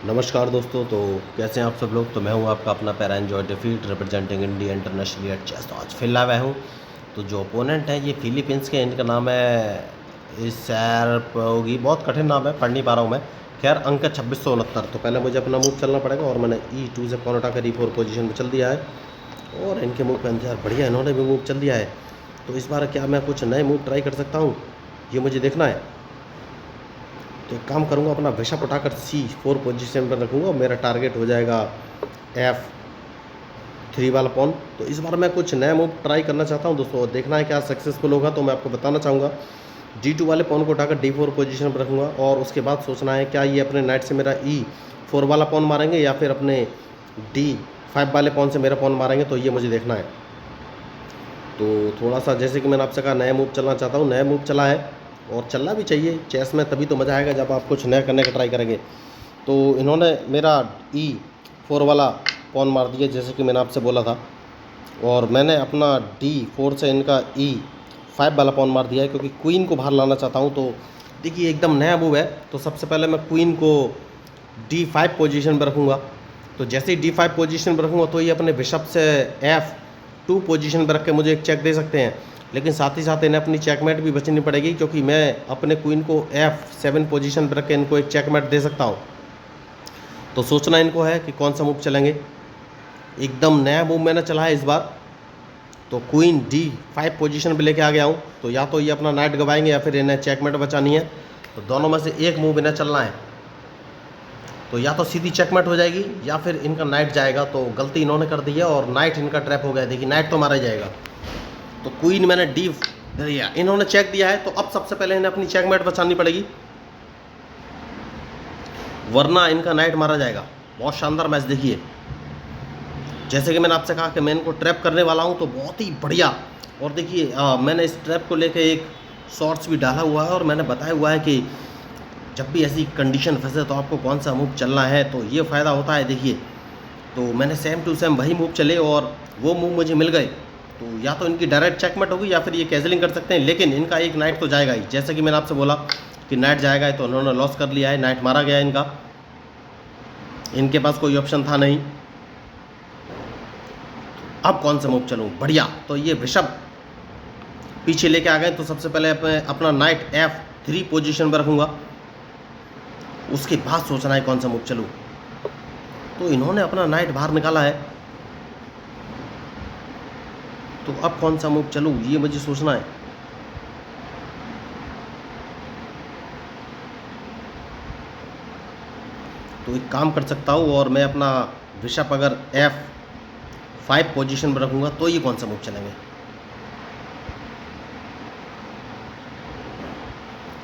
नमस्कार दोस्तों। तो कैसे हैं आप सब लोग। तो मैं हूं आपका अपना पैरा एंजॉय डिफीट representing India internationally at chess. तो आज फिर लाया हुआ हूं। तो जो ओपोनेंट है ये फिलीपींस के, इनका नाम है इसैरपोगी। बहुत कठिन नाम है, पढ़ नहीं पा रहा हूं मैं। खैर, अंक 2669। तो पहले मुझे अपना मूव चलना पड़ेगा और मैंने E2 से पॉन उठाकर E4 पोजीशन में चल दिया है। और इनके मूव का इंतजार बढ़िया, इन्होंने भी मूव चल दिया है। तो इस बार क्या मैं कुछ नए मूव ट्राई कर सकता हूँ, ये मुझे देखना है। तो एक काम करूँगा, अपना बिशप उठाकर C4 पोजीशन पर रखूँगा और मेरा टारगेट हो जाएगा F3 वाला पॉन। तो इस बार मैं कुछ नया मूव ट्राई करना चाहता हूँ दोस्तों, और देखना है क्या सक्सेसफुल होगा। तो मैं आपको बताना चाहूँगा, D2 वाले पॉन को उठाकर D4 पोजीशन पर रखूँगा और उसके बाद सोचना है क्या ये अपने नाइट से मेरा E4 वाला पॉन मारेंगे या फिर अपने D5 वाले पॉन से मेरा पॉन मारेंगे। तो ये मुझे देखना है। तो थोड़ा सा, जैसे कि मैंने आपसे कहा, नया मूव चलना चाहता हूँ। नया मूव चला है और चलना भी चाहिए चेस में, तभी तो मज़ा आएगा जब आप कुछ नया करने का ट्राई करेंगे। तो इन्होंने मेरा E4 वाला पॉन मार दिया, जैसे कि मैंने आपसे बोला था। और मैंने अपना D4 से इनका E5 वाला पॉन मार दिया है, क्योंकि क्वीन को बाहर लाना चाहता हूँ। तो देखिए, एकदम नया मूव है। तो सबसे पहले मैं क्वीन को D5 पोजीशन पर रखूँगा। तो जैसे ही D5 पोजीशन पर रखूँगा तो ये अपने बिशप से F2 पोजीशन पर रख के मुझे एक चेक दे सकते हैं। लेकिन साथ ही साथ इन्हें अपनी चेकमेट भी बचनी पड़ेगी, क्योंकि मैं अपने क्वीन को F7 पोजीशन पर रख के इनको एक चेकमेट दे सकता हूँ। तो सोचना इनको है कि कौन सा मूव चलेंगे। एकदम नया मूव मैंने चला है इस बार। तो क्वीन D5 पोजीशन पे लेके आ गया हूँ। तो या तो ये अपना नाइट गवाएंगे या फिर इन्हें चेकमेट बचानी है। तो दोनों में से एक मूव इन्हें चलना है। तो या तो सीधी चेकमेट हो जाएगी या फिर इनका नाइट जाएगा। तो गलती इन्होंने कर दी है और नाइट इनका ट्रैप हो गया। देखिए, नाइट तो मारा जाएगा। तो क्वीन मैंने D दिया, इन्होंने चेक दिया है। तो अब सबसे पहले इन्हें अपनी चेकमेट बचानी पड़ेगी, वरना इनका नाइट मारा जाएगा। बहुत शानदार मैच देखिए। जैसे कि मैंने आपसे कहा कि मैं इनको ट्रैप करने वाला हूं, तो बहुत ही बढ़िया। और देखिए, मैंने इस ट्रैप को लेके एक शॉर्ट्स भी डाला हुआ है और मैंने बताया हुआ है कि जब भी ऐसी कंडीशन फंसे तो आपको कौन सा मूव चलना है। तो ये फ़ायदा होता है। देखिए, तो मैंने सेम टू सेम वही मूव चले और वो मूव मुझे मिल गए। तो या तो इनकी डायरेक्ट चेकमेट होगी या फिर ये कैंसलिंग कर सकते हैं, लेकिन इनका एक नाइट तो जाएगा ही। जैसे कि मैंने आपसे बोला कि नाइट जाएगा, तो उन्होंने लॉस कर लिया है, नाइट मारा गया इनका। इनके पास कोई ऑप्शन था नहीं। अब कौन सा मूव चलूँ, बढ़िया। तो ये बिशप पीछे लेके आ गए। तो सबसे पहले अपना नाइट F3 पोजीशन पर रखूँगा। उसके बाद सोचना है कौन सा मूव चलूँ। तो इन्होंने अपना नाइट बाहर निकाला है। तो अब कौन सा मूव चलूँ, ये मुझे सोचना है। तो एक काम कर सकता हूँ, और मैं अपना बिशप अगर F5 पोजीशन पर रखूँगा तो ये कौन सा मूव चलेंगे।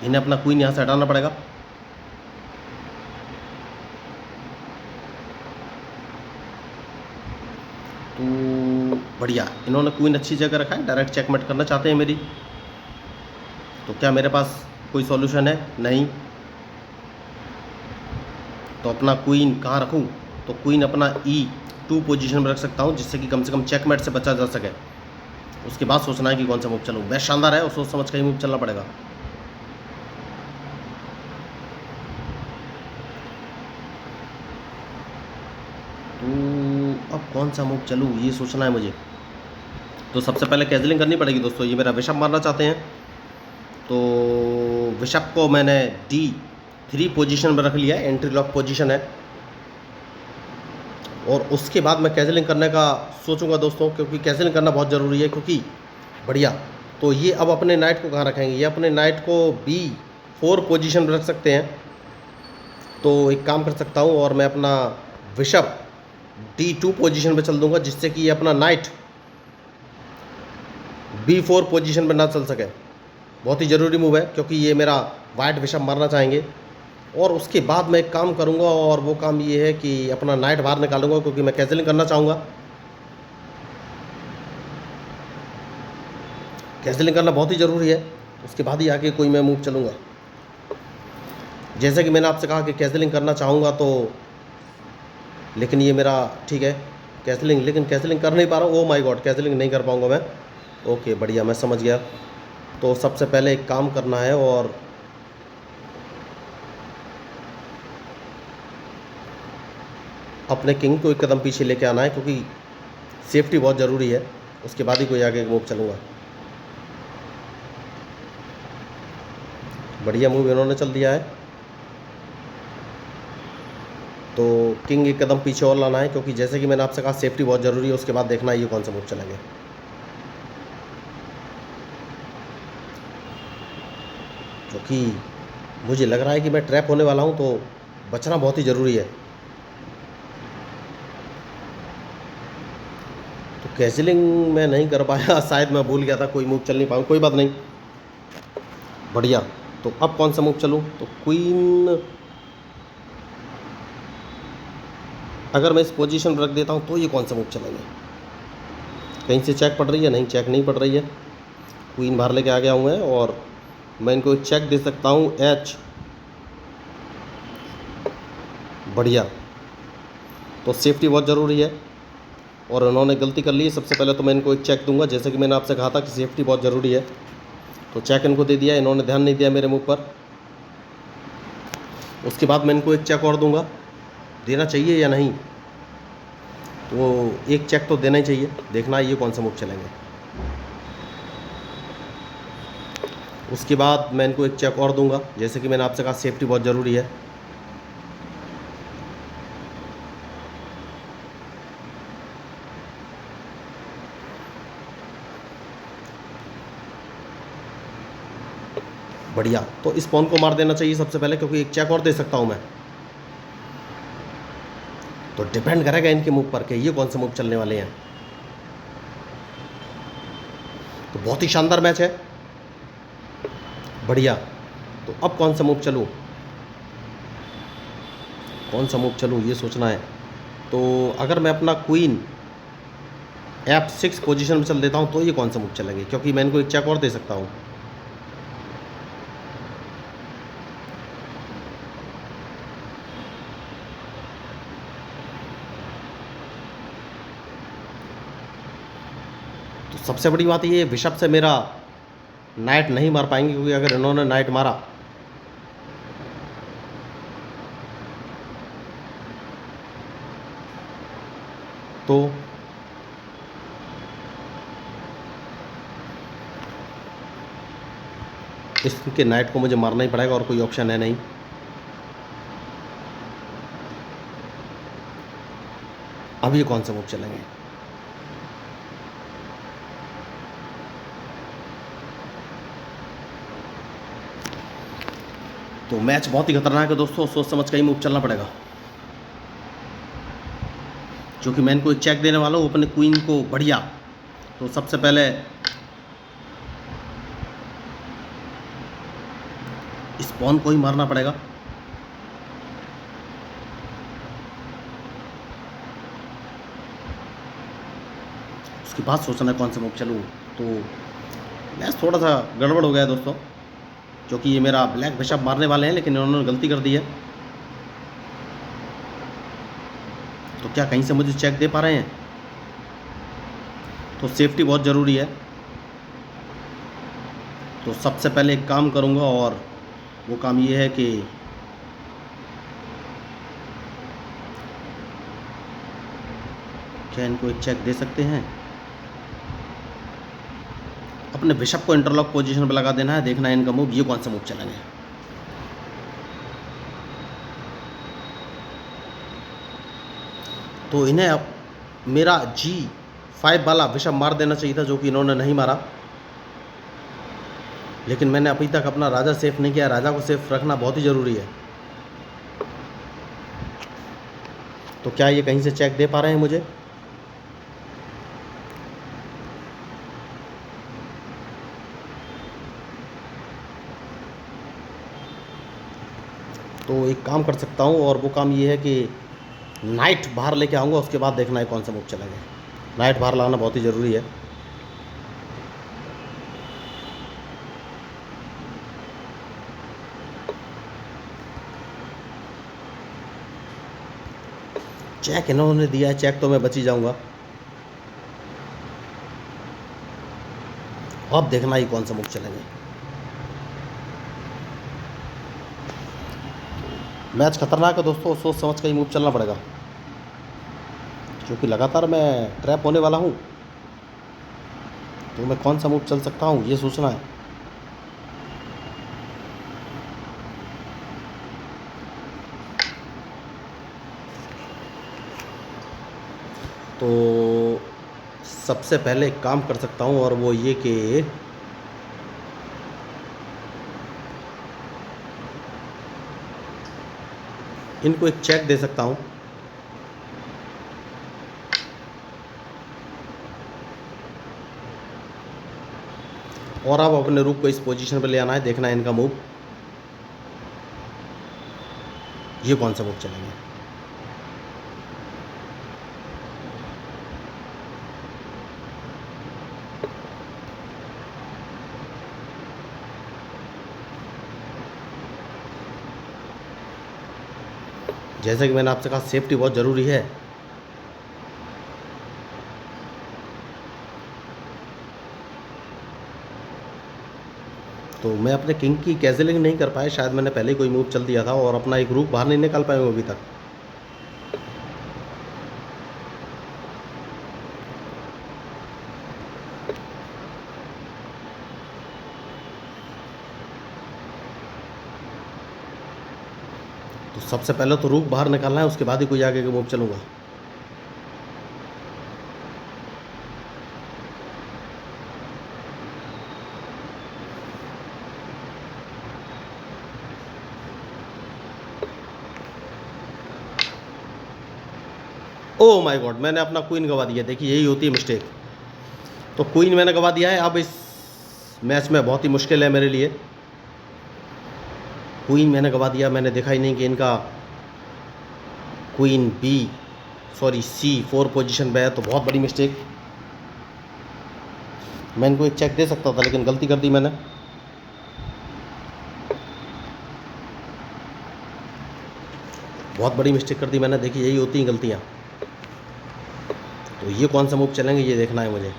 इन्हें अपना क्वीन यहाँ से हटाना पड़ेगा। तो बढ़िया, इन्होंने क्वीन अच्छी जगह रखा है, डायरेक्ट चेकमेट करना चाहते हैं मेरी। तो क्या मेरे पास कोई सॉल्यूशन है? नहीं। तो अपना क्वीन कहाँ रखूँ? तो क्वीन अपना E2 पोजीशन में रख सकता हूँ, जिससे कि कम से कम चेकमेट से बचा जा सके। उसके बाद सोचना है कि कौन सा मूव चलूँ। बेस्ट शानदार है और सोच समझ कर ही मूव चलना पड़ेगा। तो अब कौन सा मूव चलूँ, ये सोचना है मुझे। तो सबसे पहले कैंसलिंग करनी पड़ेगी दोस्तों। ये मेरा बिशप मारना चाहते हैं, तो बिशप को मैंने D3 पोजीशन में रख लिया है, एंट्री लॉक पोजीशन है। और उसके बाद मैं कैंसलिंग करने का सोचूंगा दोस्तों, क्योंकि कैंसलिंग करना बहुत ज़रूरी है। क्योंकि बढ़िया, तो ये अब अपने नाइट को कहाँ रखेंगे? ये अपने नाइट को B4 पोजीशन पर रख सकते हैं। तो एक काम कर सकता हूँ, और मैं अपना बिशप D2 पोजीशन पे चल दूंगा, जिससे कि ये अपना नाइट B4 पोजीशन पे ना चल सके। बहुत ही ज़रूरी मूव है, क्योंकि ये मेरा वाइट बिशप मारना चाहेंगे। और उसके बाद मैं एक काम करूंगा, और वो काम ये है कि अपना नाइट बाहर निकालूंगा, क्योंकि मैं कैंसलिंग करना चाहूँगा। कैंसलिंग करना बहुत ही ज़रूरी है, उसके बाद ही आके कोई मैं मूव चलूँगा। जैसे कि मैंने आपसे कहा कि कैंसलिंग करना चाहूँगा, तो लेकिन ये मेरा ठीक है कैंसलिंग, लेकिन कैंसलिंग कर नहीं पा रहा हूँ। ओ माय गॉड, कैंसलिंग नहीं कर पाऊँगा मैं। ओके, बढ़िया, मैं समझ गया। तो सबसे पहले एक काम करना है, और अपने किंग को एक कदम पीछे लेके आना है, क्योंकि सेफ्टी बहुत ज़रूरी है, उसके बाद ही कोई आगे मूव चलूँगा। बढ़िया मूव इन्होंने चल दिया है, तो किंग एक कदम पीछे और लाना है, क्योंकि जैसे कि मैंने आपसे कहा सेफ्टी बहुत ज़रूरी है, उसके बाद देखना है ये कौन सा मूव चलेंगे। क्योंकि मुझे लग रहा है कि मैं ट्रैप होने वाला हूँ, तो बचना बहुत ही ज़रूरी है। तो कैंसिलिंग मैं नहीं कर पाया, शायद मैं भूल गया था, कोई मूव चल नहीं पाऊँ, कोई बात नहीं। बढ़िया, तो अब कौन सा मूव चलूँ? तो क्वीन अगर मैं इस पोजीशन पर रख देता हूँ तो ये कौन सा मूव चलेंगे? कहीं से चेक पड़ रही है? नहीं, चेक नहीं पड़ रही है। क्वीन बाहर लेके आ गया हूँ मैं, और मैं इनको एक चेक दे सकता हूँ एच। बढ़िया, तो सेफ्टी बहुत ज़रूरी है, और उन्होंने गलती कर ली है। सबसे पहले तो मैं इनको एक चेक दूंगा, जैसे कि मैंने आपसे कहा था कि सेफ्टी बहुत ज़रूरी है, तो चेक इनको दे दिया। इन्होंने ध्यान नहीं दिया मेरे मुँह पर। उसके बाद मैं इनको एक चेक और दूंगा, देना चाहिए या नहीं, तो एक चेक तो देना ही चाहिए। देखना ये कौन सा मूव चलेंगे। उसके बाद मैं इनको एक चेक और दूंगा, जैसे कि मैंने आपसे कहा सेफ्टी बहुत ज़रूरी है। बढ़िया, तो इस पॉन को मार देना चाहिए सबसे पहले, क्योंकि एक चेक और दे सकता हूँ मैं। तो डिपेंड करेगा इनके मूव पर कि ये कौन से मूव चलने वाले हैं। तो बहुत ही शानदार मैच है। बढ़िया, तो अब कौन सा मूव चलूँ, कौन सा मूव चलूँ ये सोचना है। तो अगर मैं अपना क्वीन F6 पोजीशन में चल देता हूँ तो ये कौन सा मूव चलेंगे, क्योंकि मैं इनको एक चेक और दे सकता हूँ। तो सबसे बड़ी बात ये, बिशप से मेरा नाइट नहीं मार पाएंगे, क्योंकि अगर इन्होंने नाइट मारा तो इसके नाइट को मुझे मारना ही पड़ेगा, और कोई ऑप्शन है नहीं। अब ये कौन सा मूव चलेंगे? तो मैच बहुत ही खतरनाक है दोस्तों, सोच समझ कर ही मूव चलना पड़ेगा, क्योंकि मैं इनको एक चेक देने वाला हूँ अपने क्वीन को। बढ़िया, तो सबसे पहले इस पॉन को ही मारना पड़ेगा। उसके बाद सोचना है कौन सा मूव चलूँ। तो मैच थोड़ा सा गड़बड़ हो गया है दोस्तों, क्योंकि ये मेरा ब्लैक बिशप मारने वाले हैं, लेकिन इन्होंने गलती कर दी है। तो क्या कहीं से मुझे चेक दे पा रहे हैं? तो सेफ्टी बहुत ज़रूरी है, तो सबसे पहले एक काम करूंगा, और वो काम ये है कि क्या इनको एक चेक दे सकते हैं? अपने बिशप को इंटरलॉक पोजीशन पर लगा देना है। देखना है इनका मूव, ये कौन सा मूव चलेंगे। तो इन्हें अब मेरा G5 वाला बिशप मार देना चाहिए था, जो कि इन्होंने नहीं मारा। लेकिन मैंने अभी तक अपना राजा सेफ नहीं किया। राजा को सेफ रखना बहुत ही ज़रूरी है। तो क्या ये कहीं से चेक दे पा रहे हैं मुझे? तो एक काम कर सकता हूँ, और वो काम ये है कि नाइट बाहर लेके आऊँगा, उसके बाद देखना है कौन सा मूव चलेंगे। नाइट बाहर लाना बहुत ही ज़रूरी है। चेक इन्होंने दिया है, चेक तो मैं बच ही जाऊँगा। अब देखना ही कौन सा मूव चलेंगे। मैच खतरनाक है दोस्तों, सोच समझ कर ही मूव चलना पड़ेगा। क्योंकि लगातार मैं ट्रैप होने वाला हूँ, तो मैं कौन सा मूव चल सकता हूँ ये सोचना है। तो सबसे पहले एक काम कर सकता हूँ, और वो ये कि इनको एक चेक दे सकता हूँ। और अब अपने रूक को इस पोजीशन पर ले आना है, देखना है इनका मूव, ये कौन सा मूव चलेंगे। जैसा कि मैंने आपसे कहा, सेफ्टी बहुत ज़रूरी है। तो मैं अपने किंग की कैजलिंग नहीं कर पाया, शायद मैंने पहले ही कोई मूव चल दिया था, और अपना एक रूक बाहर नहीं निकाल पाए हूँ अभी तक। तो सबसे पहले तो रूक बाहर निकालना है, उसके बाद ही कोई आगे का मूव चलूँगा। ओह माय गॉड, मैंने अपना क्वीन गवा दिया। देखिए यही होती है मिस्टेक। तो क्वीन मैंने गवा दिया है। अब इस मैच में बहुत ही मुश्किल है मेरे लिए। क्वीन मैंने गवा दिया, मैंने देखा ही नहीं कि इनका क्वीन C4 पोजीशन पे है, तो बहुत बड़ी मिस्टेक। मैं इनको एक चेक दे सकता था, लेकिन गलती कर दी मैंने। बहुत बड़ी मिस्टेक कर दी मैंने। देखिए यही होती हैं गलतियाँ। तो ये कौन सा मूव चलेंगे ये देखना है मुझे।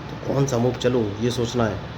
तो कौन सा मूव चलूँ ये सोचना है।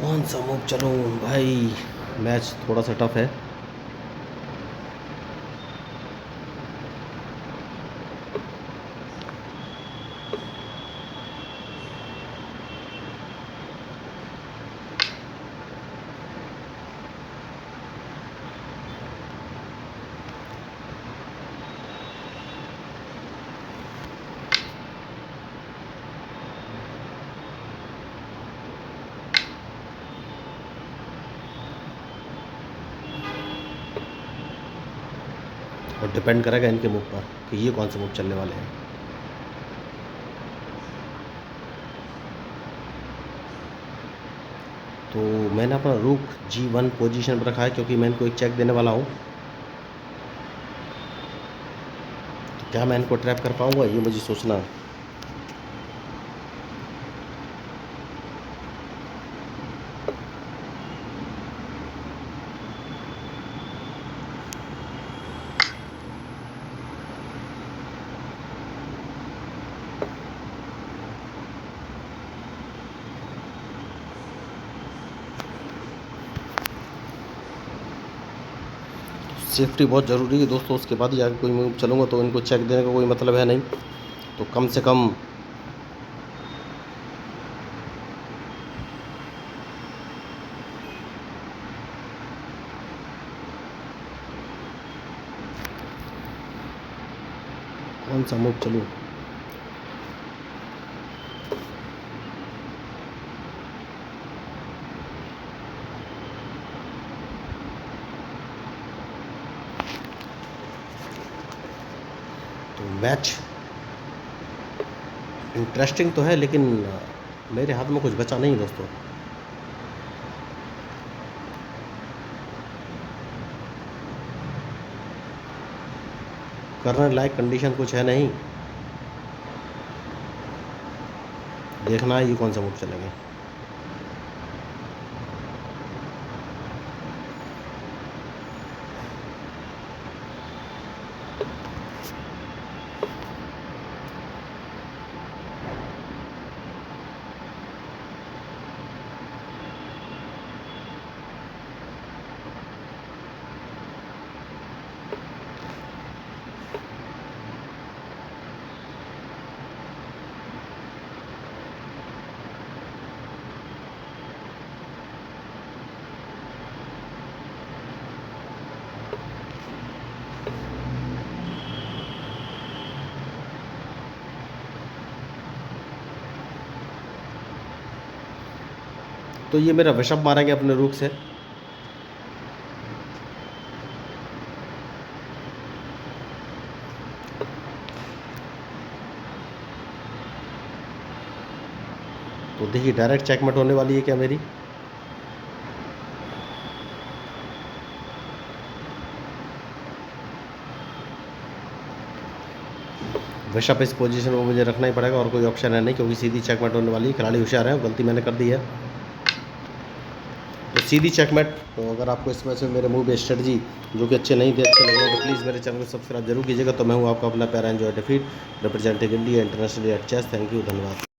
कौन सा मूव चलूँ भाई, मैच थोड़ा सा टफ है। और डिपेंड करेगा इनके मूव पर कि ये कौन से मूव चलने वाले हैं। तो मैंने अपना रुक G1 पोजीशन पर रखा है क्योंकि मैं इनको एक चेक देने वाला हूँ। तो क्या मैं इनको ट्रैप कर पाऊँगा, ये मुझे सोचना है। सेफ्टी बहुत ज़रूरी है दोस्तों, उसके बाद ही आगे कोई मूव चलूँगा, तो इनको चेक देने का कोई मतलब है नहीं। तो कम से कम कौन सा मूव चलूँ। तो मैच इंटरेस्टिंग तो है, लेकिन मेरे हाथ में कुछ बचा नहीं दोस्तों। करने लायक कंडीशन कुछ है नहीं। देखना है ये कौन सा मूव चलेंगे। तो ये मेरा बिशप मारेंगे अपने रूक से। तो देखिए डायरेक्ट चेकमेट होने वाली है क्या मेरी। बिशप इस पोजीशन में मुझे रखना ही पड़ेगा, और कोई ऑप्शन है नहीं, क्योंकि सीधी चेकमेट होने वाली है। खिलाड़ी होशियार है, गलती मैंने कर दी है, तो सीधी चेकमेट। तो अगर आपको इस मैच में मेरे मूव स्ट्रेटजी जो कि अच्छे नहीं थे, अच्छे लगे तो प्लीज़ मेरे चैनल को सब्सक्राइब जरूर कीजिएगा। तो मैं हूँ आपका अपना प्यारा एंजॉय डिफीट, representing India international at chess. Thank you, धन्यवाद।